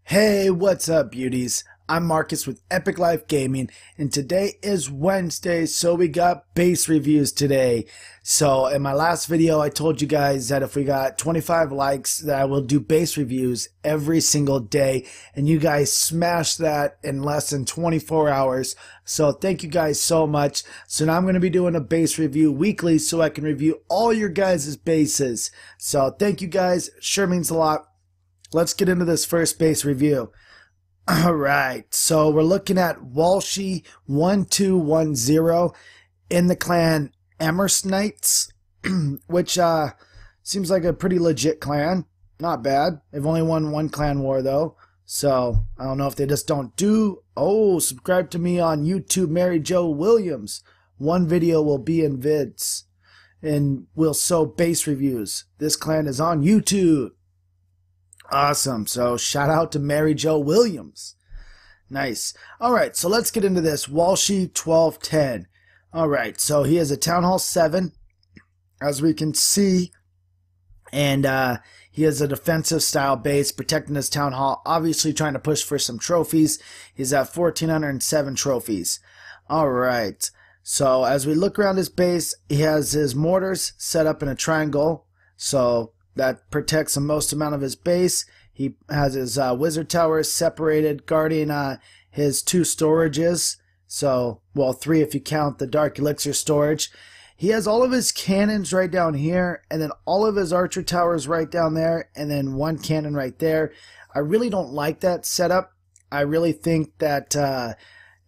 Hey, what's up, beauties? I'm Marcus with Epic Life Gaming, and today is Wednesday, so we got base reviews today. So in my last video, I told you guys that if we got 25 likes, that I will do base reviews every single day, and you guys smashed that in less than 24 hours. So thank you guys so much. So now I'm going to be doing a base review weekly so I can review all your guys' bases. So thank you guys, sure means a lot. Let's get into this first base review. Alright, so we're looking at Walshy1210 in the clan Emerson, which seems like a pretty legit clan. Not bad. They've only won one clan war though, so I don't know if they just don't do. Oh, subscribe to me on YouTube, Mary Jo Williams. One video will be in vids, and we'll show base reviews. This clan is on YouTube. Awesome. So shout out to Mary Jo Williams. Nice. Alright, so let's get into this. Walshy1210. Alright, so he has a Town Hall 7, as we can see. And he has a defensive style base, protecting his Town Hall. Obviously trying to push for some trophies. He's at 1,407 trophies. Alright, so as we look around his base, he has his mortars set up in a triangle. So that protects the most amount of his base. He has his wizard towers separated, guarding his 2 storages. So, well, 3 if you count the dark elixir storage. He has all of his cannons right down here, and then all of his archer towers right down there, and then 1 cannon right there. I really don't like that setup. I really think that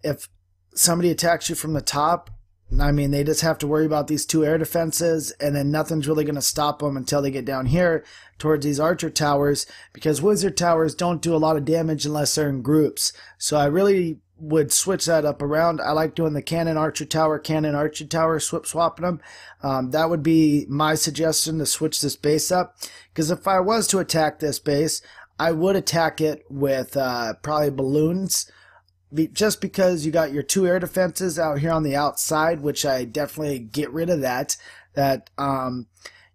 if somebody attacks you from the top, I mean, they just have to worry about these 2 air defenses, and then nothing's really going to stop them until they get down here towards these archer towers, because wizard towers don't do a lot of damage unless they're in groups. So I really would switch that up around. I like doing the cannon archer tower, swapping them. That would be my suggestion, to switch this base up, because if I was to attack this base, I would attack it with probably balloons. Just because you got your 2 air defenses out here on the outside, which I definitely get rid of that.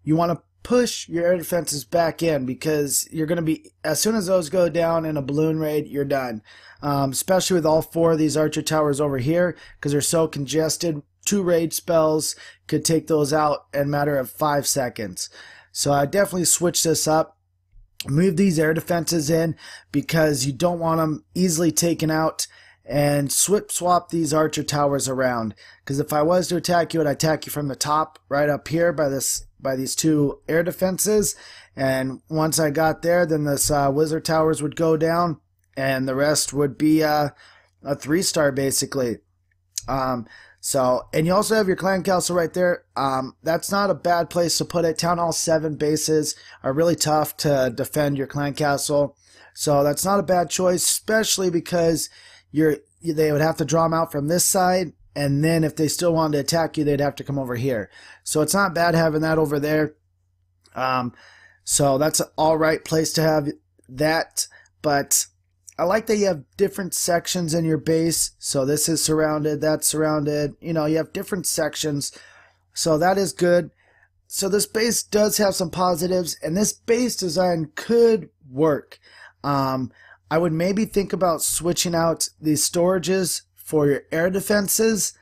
You want to push your air defenses back in, because you're going to be, as soon as those go down in a balloon raid, you're done. Especially with all 4 of these archer towers over here, because they're so congested. 2 raid spells could take those out in a matter of 5 seconds. So I definitely switch this up. Move these air defenses in, because you don't want them easily taken out, and swap these archer towers around, because if I was to attack you, I'd attack you from the top right up here by these 2 air defenses, and once I got there, then this wizard towers would go down, and the rest would be a 3-star basically. So, and you also have your clan castle right there. That's not a bad place to put it. Town Hall 7 bases are really tough to defend your clan castle. So that's not a bad choice, especially because they would have to draw them out from this side, and then if they still wanted to attack you, they'd have to come over here. So it's not bad having that over there. So that's an alright place to have that, but I like that you have different sections in your base. So this is surrounded, that's surrounded. You know, you have different sections. So that is good. So this base does have some positives, and this base design could work. I would maybe think about switching out these storages for your air defenses.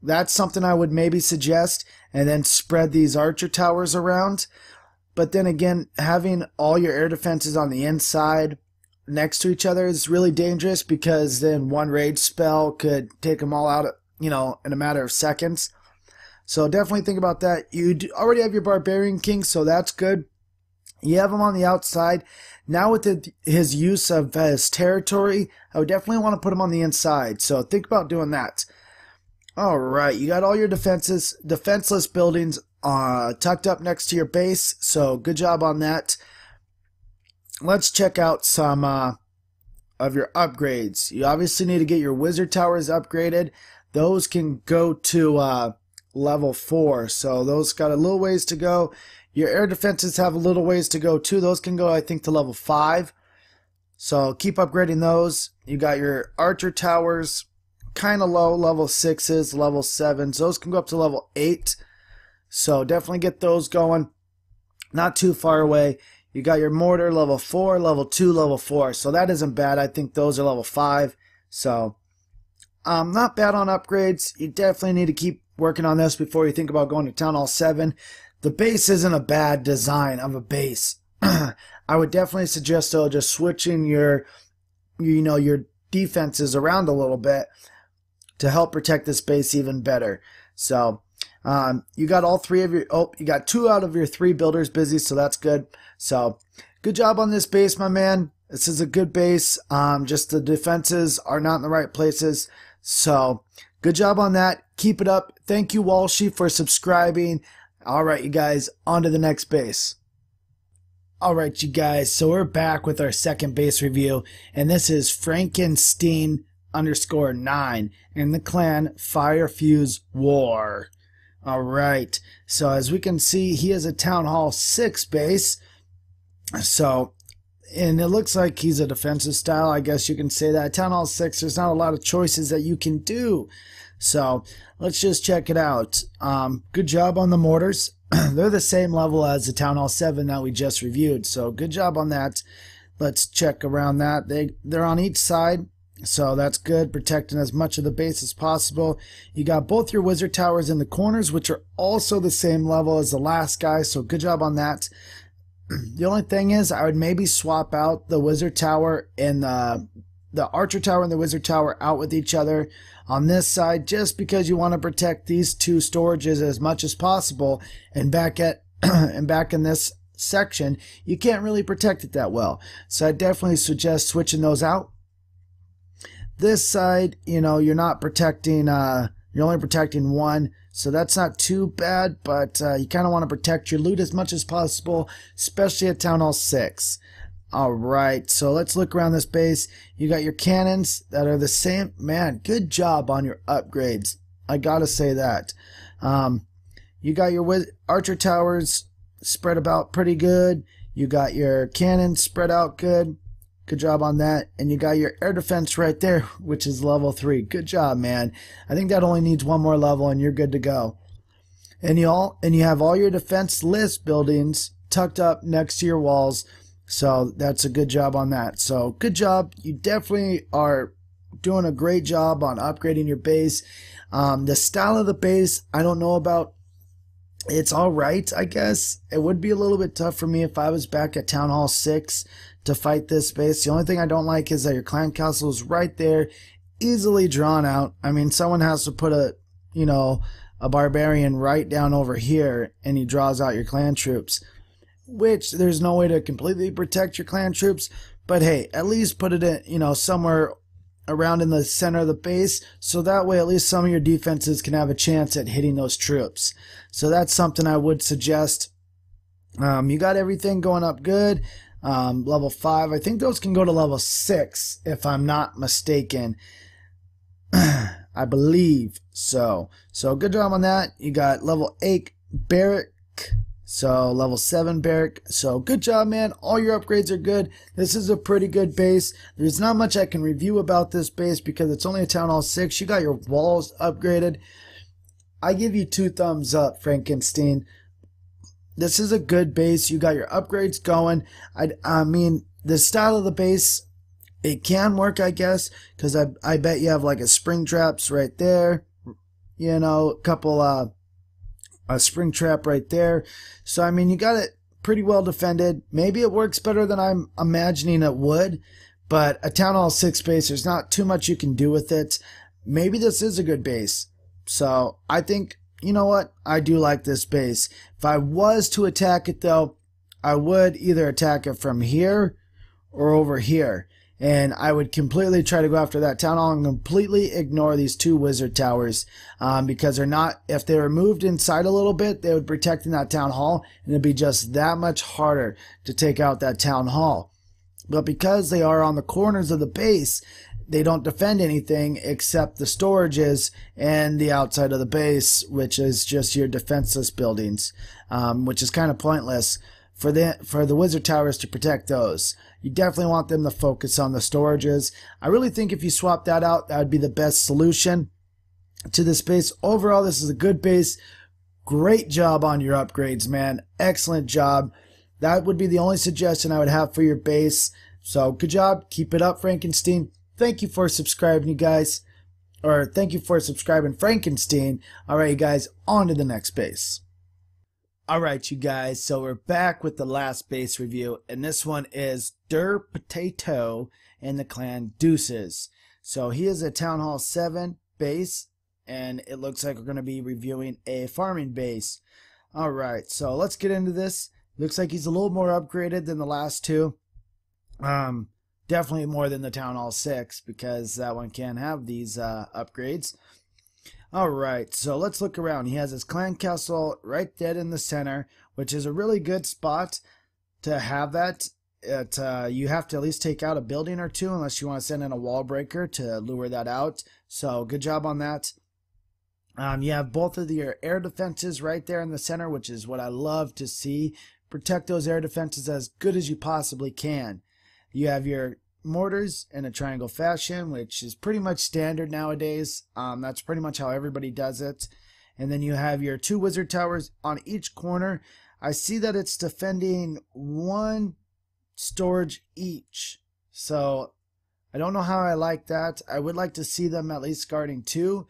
That's something I would maybe suggest, and then spread these archer towers around. But then again, having all your air defenses on the inside next to each other is really dangerous, because then 1 rage spell could take them all out, you know, in a matter of seconds. So definitely think about that. You already have your Barbarian King, so that's good. You have him on the outside. Now with his use of his territory, I would definitely want to put him on the inside. So think about doing that. Alright, you got all your defenseless buildings tucked up next to your base. So good job on that. Let's check out some of your upgrades. You obviously need to get your wizard towers upgraded. Those can go to level 4. So those got a little ways to go. Your air defenses have a little ways to go too. Those can go, I think, to level 5. So keep upgrading those. You got your archer towers kind of low, level 6s, level 7s. Those can go up to level 8. So definitely get those going. Not too far away. You got your mortar level 4, level 2, level 4. So that isn't bad. I think those are level 5. So not bad on upgrades. You definitely need to keep working on this before you think about going to Town Hall 7. The base isn't a bad design of a base. I would definitely suggest though just switching your defenses around a little bit to help protect this base even better. So you got all 3 of your you got 2 out of your 3 builders busy, so that's good. So good job on this base, my man. This is a good base. Just the defenses are not in the right places. So good job on that. Keep it up. Thank you, Walshy, for subscribing. Alright, you guys, on to the next base. Alright, you guys, so we're back with our second base review, and this is Frankenstein_9 in the clan Firefuse War. Alright, so as we can see, he is a Town Hall 6 base. So, and it looks like he's a defensive style, I guess you can say that. Town Hall 6, there's not a lot of choices that you can do. So, let's just check it out. Good job on the mortars. They're the same level as the Town Hall 7 that we just reviewed. So, good job on that. Let's check around that. They're on each side. So that's good, protecting as much of the base as possible. You got both your wizard towers in the corners, which are also the same level as the last guy, so good job on that. The only thing is, I would maybe swap out the wizard tower and the archer tower and the wizard tower out with each other on this side, just because you want to protect these 2 storages as much as possible. And back in this section, you can't really protect it that well. So I definitely suggest switching those out. This side, you're not protecting, you're only protecting 1, so that's not too bad, but you kind of want to protect your loot as much as possible, especially at Town Hall 6. Alright, so let's look around this base. You got your cannons that are the same. Man, good job on your upgrades. I gotta say that. You got your archer towers spread about pretty good. You got your cannons spread out good. Good job on that. And you got your air defense right there, which is level 3. Good job, man. I think that only needs 1 more level and you're good to go. And you have all your defense list buildings tucked up next to your walls. So that's a good job on that. So good job. You definitely are doing a great job on upgrading your base. The style of the base, I don't know about. It's alright, I guess. It would be a little bit tough for me if I was back at Town Hall 6 to fight this base. The only thing I don't like is that your clan castle is right there, easily drawn out. I mean, someone has to put a barbarian right down over here, and he draws out your clan troops, which there's no way to completely protect your clan troops. But hey, at least put it in, somewhere around in the center of the base, so that way at least some of your defenses can have a chance at hitting those troops. So that's something I would suggest. You got everything going up good. Level 5, I think those can go to level 6 if I'm not mistaken. I believe so. So good job on that. You got level 8 barrack, so level 7 barrack. So good job, man. All your upgrades are good. This is a pretty good base. There's not much I can review about this base because it's only a Town Hall 6. You got your walls upgraded. I give you 2 thumbs up, Frankenstein. This is a good base. You got your upgrades going. I mean, the style of the base, it can work, I guess, because I bet you have like a spring traps right there. A couple a spring trap right there. So I mean, you got it pretty well defended. Maybe it works better than I'm imagining it would, but a Town Hall 6 base, there's not too much you can do with it. Maybe this is a good base. So I think, you know what? I do like this base. If I was to attack it though, I would either attack it from here or over here. And I would completely try to go after that Town Hall and completely ignore these 2 wizard towers. Because they're not, if they were moved inside a little bit, they would protect in that Town Hall. And it'd be just that much harder to take out that Town Hall. But because they are on the corners of the base, they don't defend anything except the storages and the outside of the base, which is just your defenseless buildings, which is kind of pointless. for the wizard towers to protect those. You definitely want them to focus on the storages. I really think if you swap that out, that would be the best solution to this base. Overall, this is a good base. Great job on your upgrades, man. Excellent job. That would be the only suggestion I would have for your base. So good job. Keep it up, Frankenstein. Thank you for subscribing, you guys. Or thank you for subscribing, Frankenstein. Alright, you guys, on to the next base. Alright, you guys, so we're back with the last base review, and this one is Der Potato in the clan Deuces. So he is a Town Hall 7 base, and it looks like we're going to be reviewing a farming base. Alright, so let's get into this. Looks like he's a little more upgraded than the last two. Definitely more than the Town Hall 6, because that one can't have these upgrades. Alright, so let's look around. He has his clan castle right dead in the center, which is a really good spot to have that. You have to at least take out a building or two, unless you want to send in a wall breaker to lure that out. So good job on that. You have both of your air defenses right there in the center, which is what I love to see. Protect those air defenses as good as you possibly can. You have your mortars in a triangle fashion, which is pretty much standard nowadays. That's pretty much how everybody does it. And then you have your 2 wizard towers on each corner. I see that it's defending 1 storage each. So I don't know how I like that. I would like to see them at least guarding 2.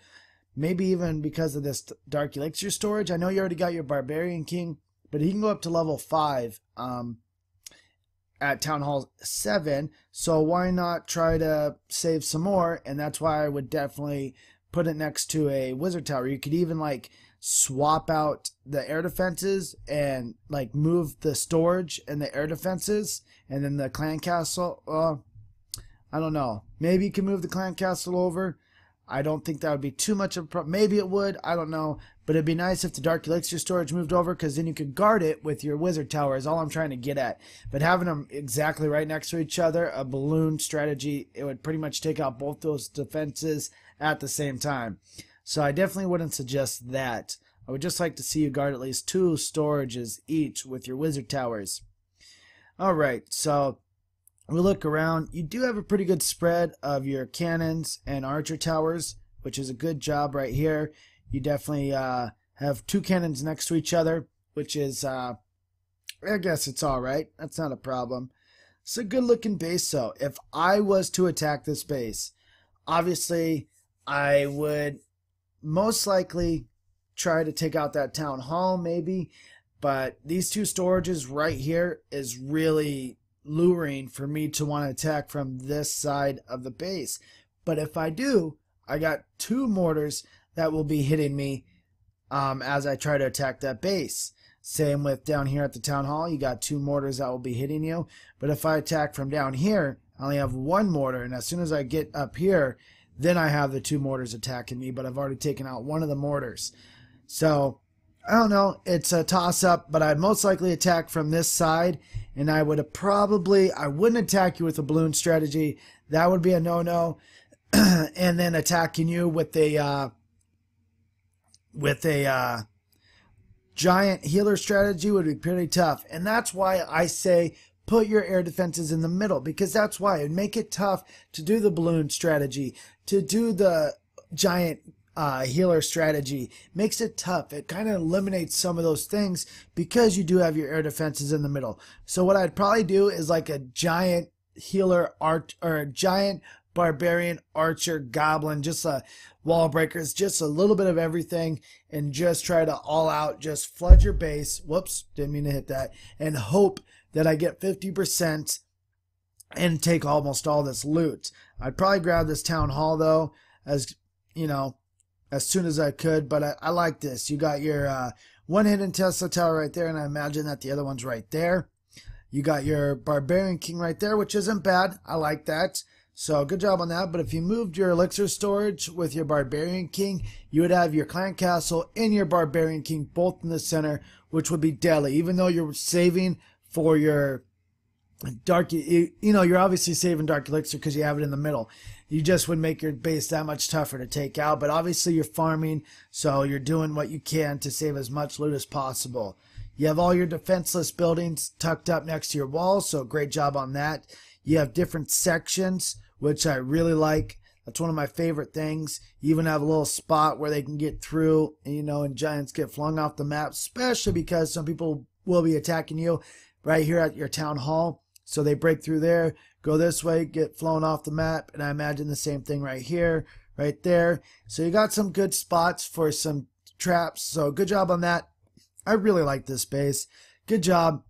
Maybe even because of this Dark Elixir storage. I know you already got your Barbarian King, but he can go up to level 5 at Town Hall 7. So why not try to save some more? And that's why I would definitely put it next to a wizard tower. You could even like swap out the air defenses and like move the storage and the air defenses, and then the clan castle. I don't know. Maybe you can move the clan castle over. I don't think that would be too much of a problem. Maybe it would. I don't know. But it'd be nice if the Dark Elixir storage moved over, because then you could guard it with your wizard tower is all I'm trying to get at. But having them exactly right next to each other, a balloon strategy, it would pretty much take out both those defenses at the same time. So I definitely wouldn't suggest that. I would just like to see you guard at least 2 storages each with your wizard towers. Alright, so we look around. You do have a pretty good spread of your cannons and archer towers, which is a good job right here. You definitely have 2 cannons next to each other, which is, I guess it's alright. That's not a problem. It's a good looking base, so if I was to attack this base, obviously I would most likely try to take out that town hall maybe, but these 2 storages right here is really luring for me to want to attack from this side of the base. But if I do, I got 2 mortars that will be hitting me as I try to attack that base. Same with down here at the town hall, you got 2 mortars that will be hitting you. But if I attack from down here, I only have 1 mortar, and as soon as I get up here, then I have the 2 mortars attacking me, but I've already taken out 1 of the mortars. So I don't know, it's a toss-up, but I'd most likely attack from this side, and I wouldn't attack you with a balloon strategy. That would be a no-no. And then attacking you with a giant healer strategy would be pretty tough. And that's why I say put your air defenses in the middle, because that's why it'd make it tough to do the balloon strategy, to do the giant healer strategy. Makes it tough. It kind of eliminates some of those things because you do have your air defenses in the middle. So what I'd probably do is like a giant healer or a giant barbarian archer goblin, just a wall breakers, just a little bit of everything, and just try to all out just flood your base. Whoops, didn't mean to hit that. And hope that I get 50% and take almost all this loot. I'd probably grab this town hall though, as you know, as soon as I could. But I like this. You got your 1 hidden Tesla tower right there, and I imagine that the other one's right there. You got your Barbarian King right there, which isn't bad. I like that. So good job on that. But if you moved your elixir storage with your Barbarian King, you would have your clan castle and your Barbarian King both in the center, which would be deadly. Even though you're saving for your dark, you're obviously saving dark elixir because you have it in the middle. You just would make your base that much tougher to take out. But obviously you're farming, so you're doing what you can to save as much loot as possible. You have all your defenseless buildings tucked up next to your walls, so great job on that. You have different sections, which I really like. That's one of my favorite things. You even have a little spot where they can get through, and giants get flung off the map, especially because some people will be attacking you right here at your town hall. So they break through there, go this way, get flown off the map, and I imagine the same thing right here, right there. So you got some good spots for some traps, so good job on that. I really like this base. Good job.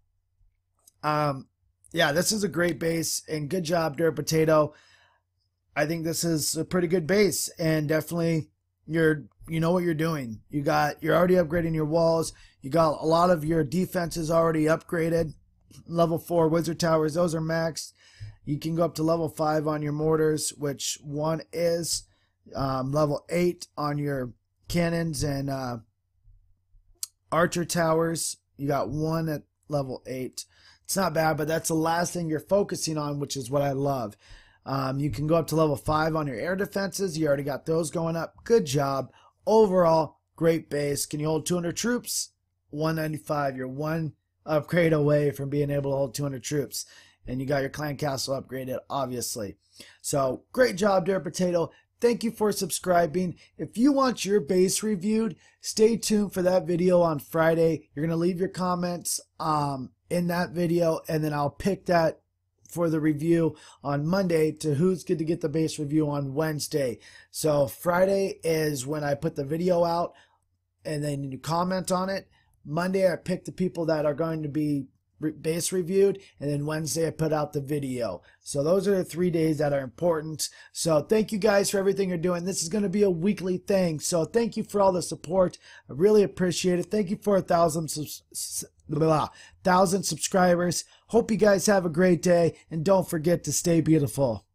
Yeah, this is a great base, and good job, Dirt Potato. I think this is a pretty good base, and definitely you know what you're doing. You're already upgrading your walls. You got a lot of your defenses already upgraded. Level 4 wizard towers, those are maxed. You can go up to level 5 on your mortars, which one is level 8 on your cannons and archer towers. You got one at level 8. It's not bad, but that's the last thing you're focusing on, which is what I love. You can go up to level 5 on your air defenses. You already got those going up. Good job. Overall, great base. Can you hold 200 troops? 195. You're one upgrade away from being able to hold 200 troops. And you got your clan castle upgraded, obviously. So, great job, Dirt Potato. Thank you for subscribing. If you want your base reviewed, stay tuned for that video on Friday. You're going to leave your comments in that video, and then I'll pick that for the review on Monday to who's good to get the base review on Wednesday. So Friday is when I put the video out, and then you comment on it. Monday I pick the people that are going to be base reviewed, and then Wednesday I put out the video. So those are the 3 days that are important. So thank you guys for everything you're doing. This is going to be a weekly thing, so thank you for all the support. I really appreciate it. Thank you for 1,000 subscribers. Hope you guys have a great day, and don't forget to stay beautiful.